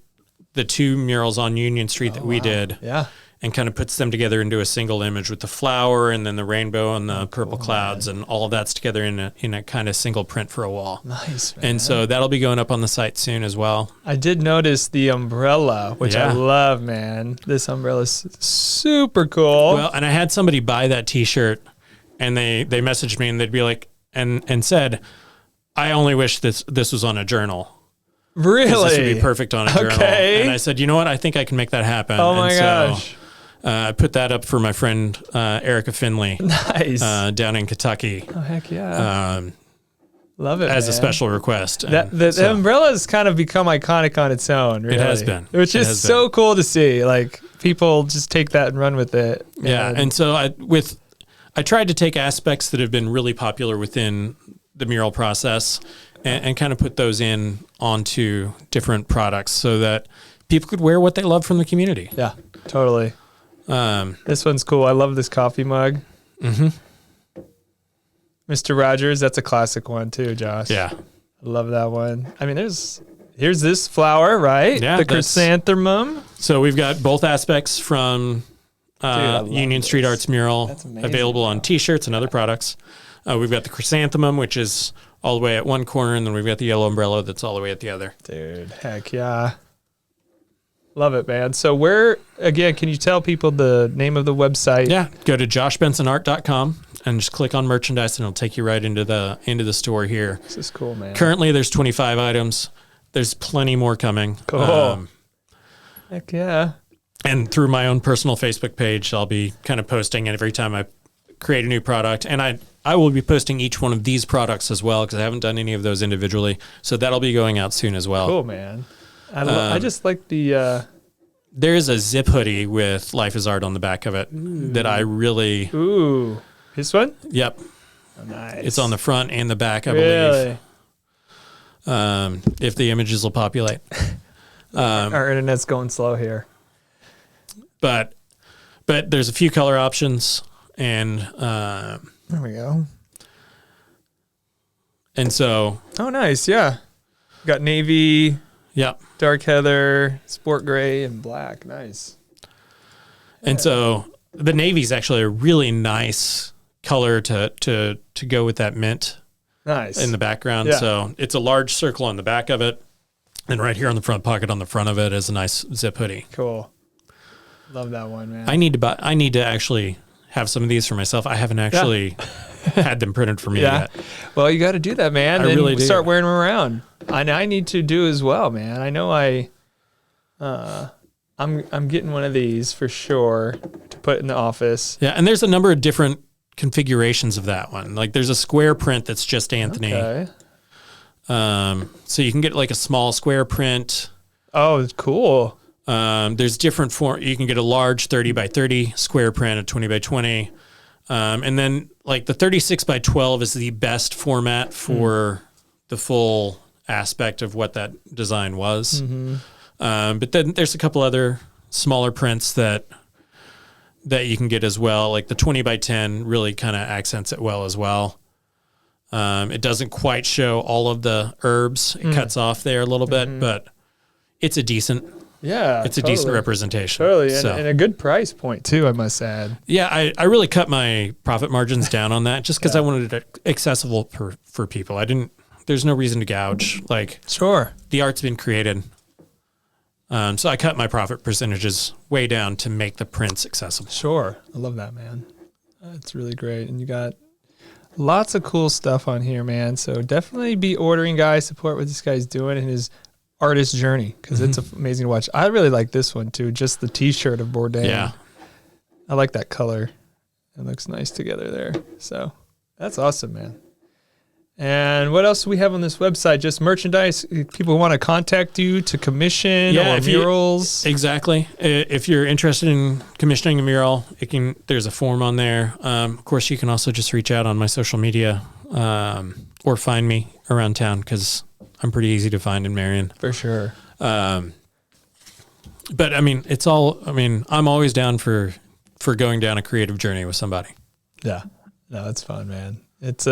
two murals on Union Street that we did. Yeah. And kind of puts them together into a single image with the flower and then the rainbow and the purple clouds, and all of that's together in a kind of single print for a wall. Nice, man. And so that'll be going up on the site soon as well. I did notice the umbrella, which I love, man. This umbrella is super cool. Well, and I had somebody buy that t-shirt, and they messaged me, and they'd be like, and said, I only wish this was on a journal. Really? This would be perfect on a journal. And I said, you know what? I think I can make that happen. Oh my gosh. I put that up for my friend Erica Finley. Nice. Down in Kentucky. Oh, heck yeah. Love it, as man. a special request. The umbrella has kind of become iconic on its own, really. It has been. Which is so cool to see. Like, people just take that and run with it. Yeah, and so I tried to take aspects that have been really popular within the mural process and kind of put those in onto different products so that people could wear what they love from the community. Yeah, totally. This one's cool. I love this coffee mug. Mr. Rogers, that's a classic one too, Josh. Yeah. I love that one. I mean, here's this flower, right? Yeah. The chrysanthemum. So we've got both aspects from Union Street Arts mural available on t-shirts and other products. We've got the chrysanthemum, which is all the way at one corner, and then we've got the yellow umbrella that's all the way at the other. Dude, heck yeah. Love it, man. So where, again, can you tell people the name of the website? Yeah, go to joshbensonart.com and just click on merchandise, and it'll take you right into the store here. This is cool, man. Currently, there's 25 items. There's plenty more coming. Cool. Heck yeah. And through my own personal Facebook page, I'll be kind of posting every time I create a new product. And I will be posting each one of these products as well because I haven't done any of those individually. So that'll be going out soon as well. Cool, man. I just like the. There's a zip hoodie with Life is Art on the back of it that I really. Ooh, this one? Yep. Oh, nice. It's on the front and the back, I really? believe. If the images will populate. Our internet's going slow here. But there's a few color options, and there we go. And so, oh, nice, yeah. Got navy, yep, dark heather, sport gray, and black. Nice. And so the navy's actually a really nice color to go with that mint. Nice in the background. Yeah. So it's a large circle on the back of it, and right here on the front pocket on the front of it is a nice zip hoodie. Cool. Love that one, man. I need to actually have some of these for myself. I haven't actually had them printed for me yet. Well, you got to do that, man. I really do. Start wearing them around. I need to do as well, man. I know I'm getting one of these for sure to put in the office. Yeah, and there's a number of different configurations of that one. Like there's a square print that's just Anthony. Okay. So you can get like a small square print. Oh, it's cool. There's different form. You can get a large 30 by 30 square print, a 20 by 20. And then like the 36 by 12 is the best format for the full aspect of what that design was. But then there's a couple other smaller prints that you can get as well. Like the 20 by 10 really kind of accents it well as well. It doesn't quite show all of the herbs. It cuts off there a little bit, but it's a decent a decent representation. Totally, and a good price point too, I must add. Yeah, I really cut my profit margins down on that just because I wanted it accessible for people. There's no reason to gouge. Like, sure, the art's been created. So I cut my profit percentages way down to make the prints accessible. Sure. I love that, man. It's really great. And you got lots of cool stuff on here, man. So definitely be ordering, guys. Support what this guy's doing in his artist journey because it's amazing to watch. I really like this one too. Just the t-shirt of Bourdain. Yeah. I like that color. It looks nice together there. So that's awesome, man. And what else do we have on this website? Just merchandise. People who want to contact you to commission or murals. Exactly. If you're interested in commissioning a mural, there's a form on there. Of course, you can also just reach out on my social media or find me around town because I'm pretty easy to find in Marion. For sure. But I mean, I'm always down for going down a creative journey with somebody. Yeah. No, it's fun, man. It's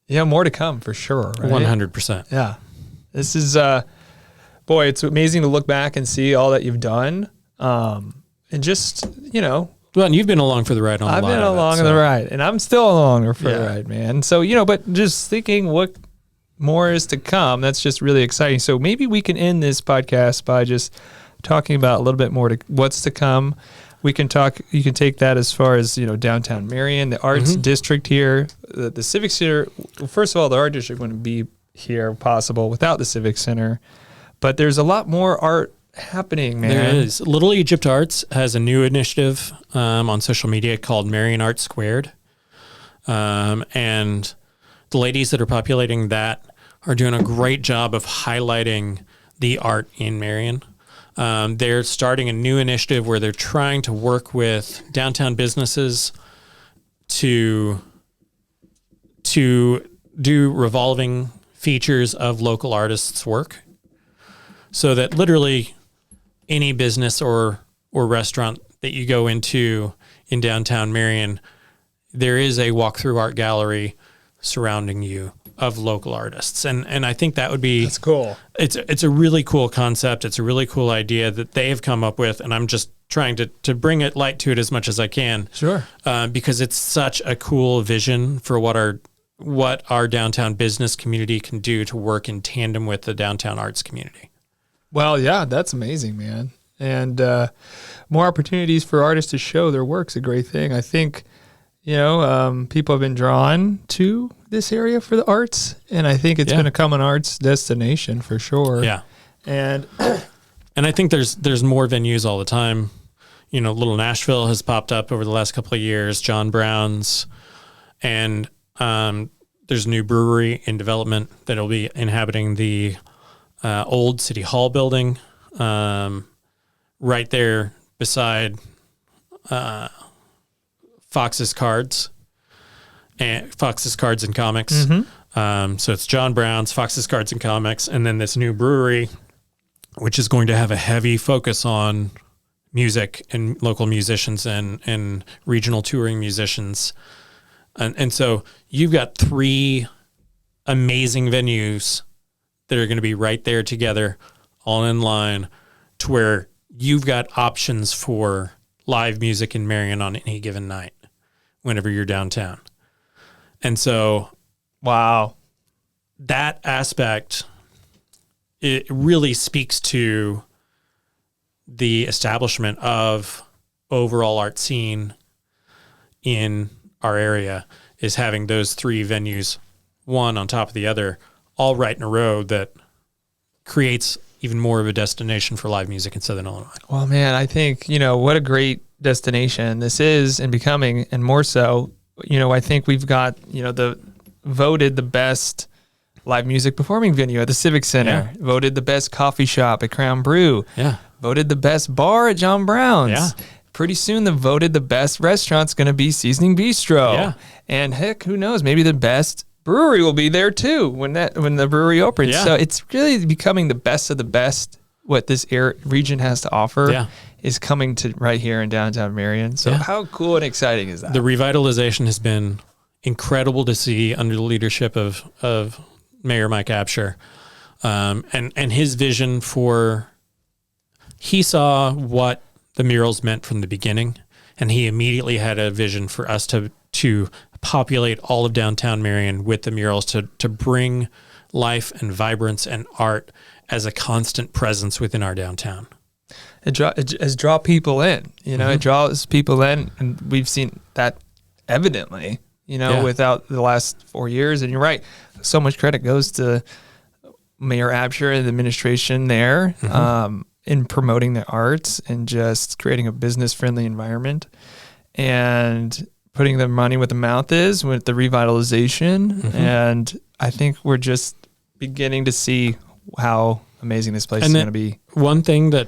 more to come for sure. Right? 100%. Yeah. This is, boy, it's amazing to look back and see all that you've done. And just, well, and you've been along for the ride on the ride. I've been along for the ride, and I'm still along for the ride, man. So, but just thinking what more is to come, that's just really exciting. So maybe we can end this podcast by just talking about a little bit more to what's to come. We can talk, you can take that as far as, downtown Marion, the arts district here, the Civic Center. Well, first of all, the art district wouldn't be here possible without the Civic Center, but there's a lot more art happening, man. There is. Little Egypt Arts has a new initiative on social media called Marion Art Squared. And the ladies that are populating that are doing a great job of highlighting the art in Marion. They're starting a new initiative where they're trying to work with downtown businesses to do revolving features of local artists' work so that literally any business or restaurant that you go into in downtown Marion, there is a walk-through art gallery surrounding you of local artists. And I think that would be... That's cool. It's a really cool concept. It's a really cool idea that they have come up with, and I'm just trying to bring it light to it as much as I can. Sure. Because it's such a cool vision for what our downtown business community can do to work in tandem with the downtown arts community. Well, yeah, that's amazing, man. And more opportunities for artists to show their work's a great thing. I think, people have been drawn to this area for the arts, and I think it's going to become an arts destination for sure. Yeah. And I think there's more venues all the time. Little Nashville has popped up over the last couple of years, John Brown's, And there's a new brewery in development that'll be inhabiting the old City Hall building, right there beside Fox's Cards and Comics. So it's John Brown's, Fox's Cards and Comics, and then this new brewery, which is going to have a heavy focus on music and local musicians and regional touring musicians. And so you've got 3 amazing venues that are going to be right there together, all in line, to where you've got options for live music in Marion on any given night whenever you're downtown. And so, wow, that aspect, it really speaks to the establishment of overall art scene in our area, is having those 3 venues, one on top of the other, all right in a row, that creates even more of a destination for live music in Southern Illinois. Well, man, I think, what a great destination this is and becoming, and more so, I think we've got, voted the best live music performing venue at the Civic Center, voted the best coffee shop at Crown Brew, voted the best bar at John Brown's. Yeah. Pretty soon, the voted the best restaurant's going to be Seasoning Bistro. Yeah. And heck, who knows? Maybe the best brewery will be there too when the brewery opens. Yeah. So it's really becoming the best of the best. What this region has to offer is coming to right here in downtown Marion. So how cool and exciting is that? The revitalization has been incredible to see under the leadership of Mayor Mike Absher, and his vision for. He saw what the murals meant from the beginning, and he immediately had a vision for us to populate all of downtown Marion with the murals, to bring life and vibrance and art as a constant presence within our downtown. It draw people in, it draws people in, and we've seen that evidently, without the last 4 years. And you're right, so much credit goes to Mayor Absher and the administration there, in promoting the arts and just creating a business-friendly environment and putting the money where the mouth is with the revitalization. And I think we're just beginning to see how amazing this place is going to be. One thing that,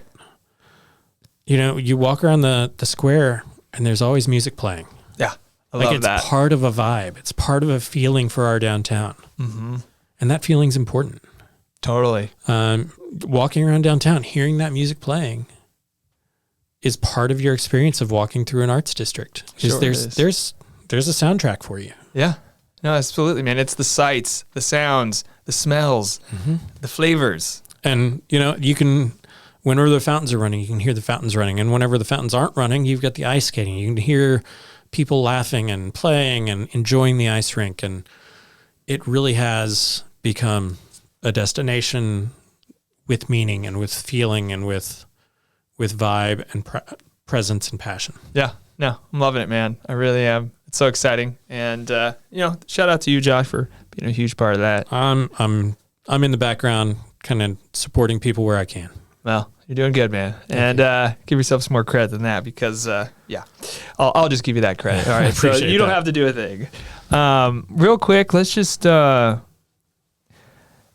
you walk around the square and there's always music playing. Yeah, I love that. It's part of a vibe. It's part of a feeling for our downtown. And that feeling's important. Totally. Walking around downtown, hearing that music playing is part of your experience of walking through an arts district. Sure There's a soundtrack for you. Yeah. No, absolutely, man. It's the sights, the sounds, the smells, the flavors. And, you can, whenever the fountains are running, you can hear the fountains running. And whenever the fountains aren't running, you've got the ice skating. You can hear people laughing and playing and enjoying the ice rink. And it really has become a destination with meaning and with feeling and with vibe and presence and passion. Yeah, no, I'm loving it, man. I really am. It's so exciting. And, shout out to you, Josh, for being a huge part of that. I'm in the background kind of supporting people where I can. Well, you're doing good, man. And give yourself some more credit than that because, I'll just give you that credit. All right, so you don't have to do a thing. Real quick, let's just...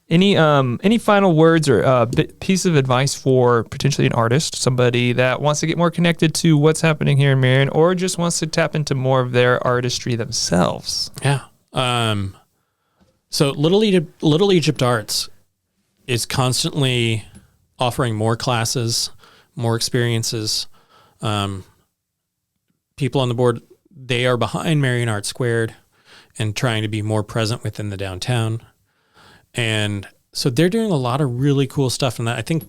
Any final words or piece of advice for potentially an artist, somebody that wants to get more connected to what's happening here in Marion, or just wants to tap into more of their artistry themselves? Yeah. So Little Egypt Arts is constantly offering more classes, more experiences. People on the board, they are behind Marion Art Squared and trying to be more present within the downtown. And so they're doing a lot of really cool stuff, and I think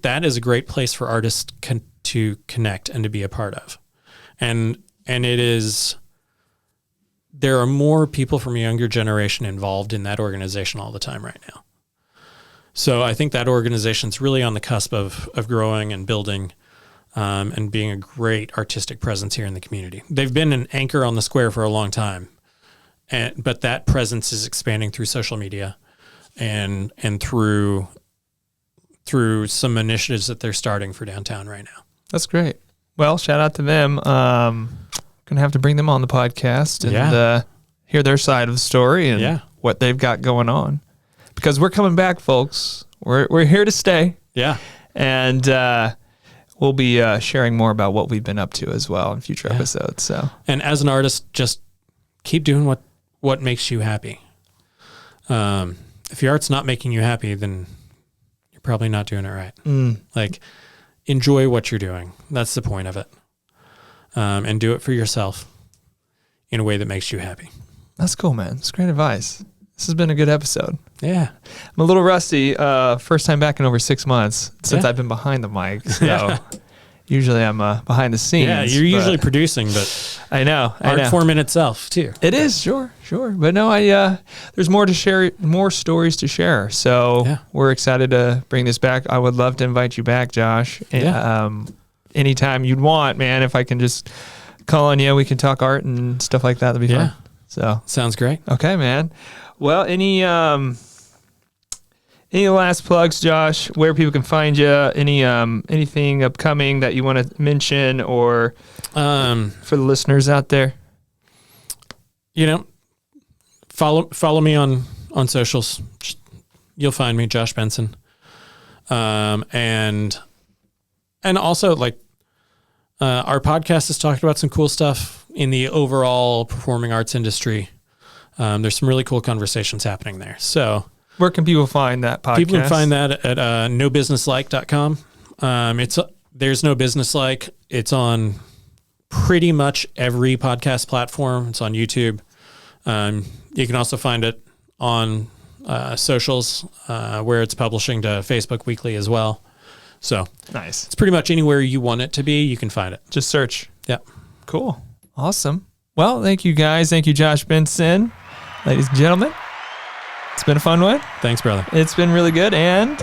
that is a great place for artists to connect and to be a part of. And it is, there are more people from a younger generation involved in that organization all the time right now. So I think that organization's really on the cusp of growing and building, and being a great artistic presence here in the community. They've been an anchor on the square for a long time, but that presence is expanding through social media. And through some initiatives that they're starting for downtown right now. That's great. Well, shout out to them. Gonna have to bring them on the podcast and hear their side of the story and Yeah. what they've got going on. Because we're coming back, folks. We're here to stay. Yeah. And we'll be sharing more about what we've been up to as well in future episodes. So, and as an artist, just keep doing what makes you happy. If your art's not making you happy, then you're probably not doing it right. Like, enjoy what you're doing. That's the point of it. And do it for yourself in a way that makes you happy. That's cool, man. It's great advice. This has been a good episode. Yeah. I'm a little rusty. First time back in over 6 months since I've been behind the mic. So usually I'm behind the scenes. Yeah, you're usually producing, but I know. art form in itself too. It is, sure. But no, there's more to share, more stories to share. So we're excited to bring this back. I would love to invite you back, Josh. Anytime you'd want, man. If I can just call on you, we can talk art and stuff like that. That'd be fun. So sounds great. Okay, man. Well, any last plugs, Josh? Where people can find you? Anything upcoming that you want to mention, or for the listeners out there? Follow me on socials. You'll find me, Josh Benson. And also, like, our podcast has talked about some cool stuff in the overall performing arts industry. There's some really cool conversations happening there. So where can people find that podcast? People can find that at nobusinesslike.com. There's No Business Like. It's on pretty much every podcast platform. It's on YouTube. You can also find it on socials where it's publishing to Facebook Weekly as well. So nice. It's pretty much anywhere you want it to be, you can find it. Just search. Yeah. Cool. Awesome. Well, thank you guys. Thank you, Josh Benson. Ladies and gentlemen, it's been a fun one. Thanks, brother. It's been really good. And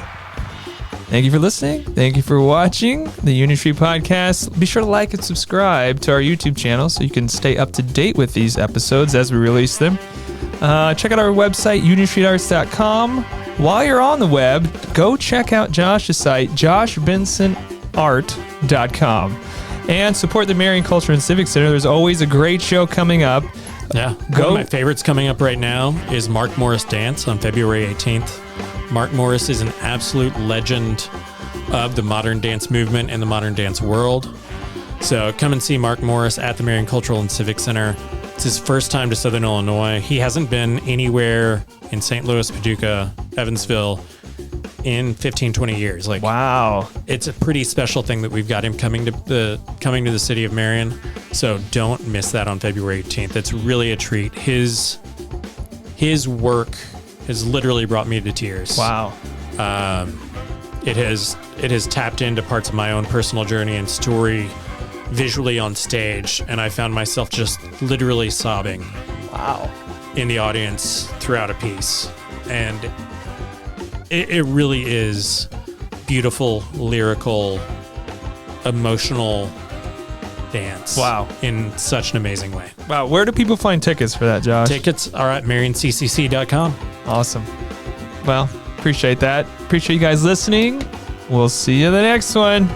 thank you for listening. Thank you for watching the Unitree podcast. Be sure to like and subscribe to our YouTube channel so you can stay up to date with these episodes as we release them. Check out our website, unitreearts.com. While you're on the web, go check out Josh's site, joshbensonart.com. And support the Marion Culture and Civic Center. There's always a great show coming up. Yeah. One of my favorites coming up right now is Mark Morris Dance on February 18th. Mark Morris is an absolute legend of the modern dance movement and the modern dance world. So come and see Mark Morris at the Marion Cultural and Civic Center. It's his first time to Southern Illinois. He hasn't been anywhere in St. Louis, Paducah, Evansville in 15, 20 years. Like, wow. It's a pretty special thing that we've got him coming to the city of Marion. So don't miss that on February 18th. It's really a treat. His work has literally brought me to tears. Wow. It has tapped into parts of my own personal journey and story visually on stage, and I found myself just literally sobbing. Wow. In the audience throughout a piece. And it really is beautiful, lyrical, emotional dance. Wow. In such an amazing way. Wow. Where do people find tickets for that, Josh? Tickets are at marioncccc.com. Awesome. Well, appreciate that. Appreciate you guys listening. We'll see you in the next one.